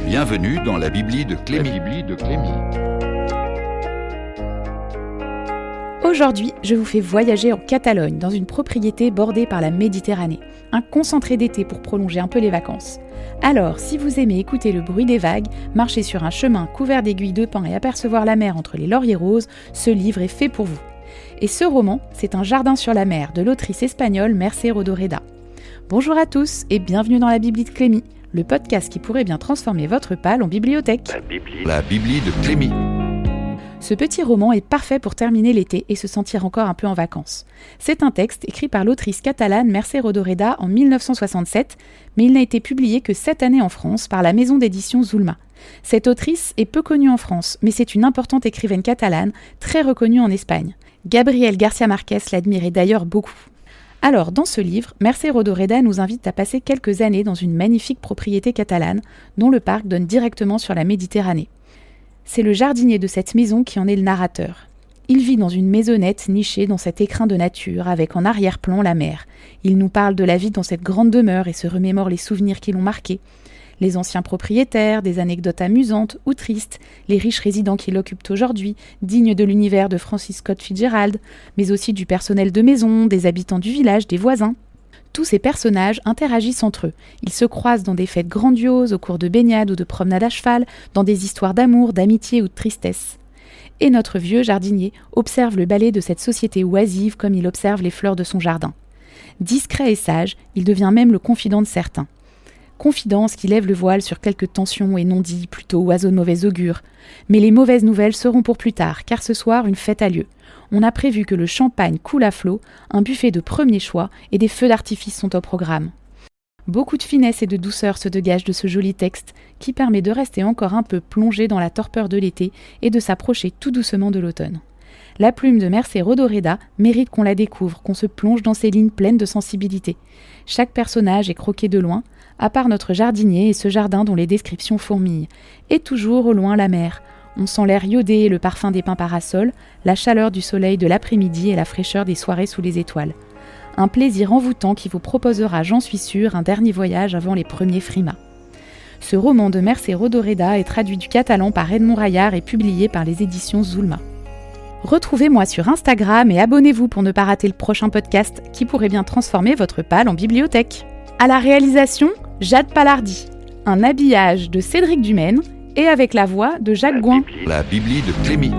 Bienvenue dans la Bibli de Clémy. Aujourd'hui, je vous fais voyager en Catalogne, dans une propriété bordée par la Méditerranée. Un concentré d'été pour prolonger un peu les vacances. Alors, si vous aimez écouter le bruit des vagues, marcher sur un chemin couvert d'aiguilles de pin et apercevoir la mer entre les lauriers roses, ce livre est fait pour vous. Et ce roman, c'est Un jardin sur la mer de l'autrice espagnole Mercé Rodoreda. Bonjour à tous et bienvenue dans la Bibli de Clémy, le podcast qui pourrait bien transformer votre palle en bibliothèque. La Bibli de Clémy. Ce petit roman est parfait pour terminer l'été et se sentir encore un peu en vacances. C'est un texte écrit par l'autrice catalane Mercé Rodoreda en 1967, mais il n'a été publié que cette année en France par la maison d'édition Zulma. Cette autrice est peu connue en France, mais c'est une importante écrivaine catalane, très reconnue en Espagne. Gabriel García Márquez l'admirait d'ailleurs beaucoup. Alors, dans ce livre, Mercé Rodoreda nous invite à passer quelques années dans une magnifique propriété catalane, dont le parc donne directement sur la Méditerranée. C'est le jardinier de cette maison qui en est le narrateur. Il vit dans une maisonnette nichée dans cet écrin de nature, avec en arrière-plan la mer. Il nous parle de la vie dans cette grande demeure et se remémore les souvenirs qui l'ont marqué. Les anciens propriétaires, des anecdotes amusantes ou tristes, les riches résidents qui l'occupent aujourd'hui, dignes de l'univers de Francis Scott Fitzgerald, mais aussi du personnel de maison, des habitants du village, des voisins. Tous ces personnages interagissent entre eux. Ils se croisent dans des fêtes grandioses, au cours de baignades ou de promenades à cheval, dans des histoires d'amour, d'amitié ou de tristesse. Et notre vieux jardinier observe le balai de cette société oisive comme il observe les fleurs de son jardin. Discret et sage, il devient même le confident de certains. Confidence qui lève le voile sur quelques tensions et non-dits, plutôt oiseaux de mauvais augure. Mais les mauvaises nouvelles seront pour plus tard, car ce soir, une fête a lieu. On a prévu que le champagne coule à flot, un buffet de premier choix et des feux d'artifice sont au programme. Beaucoup de finesse et de douceur se dégagent de ce joli texte, qui permet de rester encore un peu plongé dans la torpeur de l'été et de s'approcher tout doucement de l'automne. La plume de Mercé Rodoreda mérite qu'on la découvre, qu'on se plonge dans ses lignes pleines de sensibilité. Chaque personnage est croqué de loin, à part notre jardinier et ce jardin dont les descriptions fourmillent. Et toujours au loin la mer. On sent l'air iodé et le parfum des pins parasols, la chaleur du soleil de l'après-midi et la fraîcheur des soirées sous les étoiles. Un plaisir envoûtant qui vous proposera, j'en suis sûre, un dernier voyage avant les premiers frimas. Ce roman de Mercé Rodoreda est traduit du catalan par Edmond Rayard et publié par les éditions Zulma. Retrouvez-moi sur Instagram et abonnez-vous pour ne pas rater le prochain podcast qui pourrait bien transformer votre palle en bibliothèque. À la réalisation, Jade Palardi. Un habillage de Cédric Dumaine et avec la voix de Jacques Gouin. La Bibli de Clémy.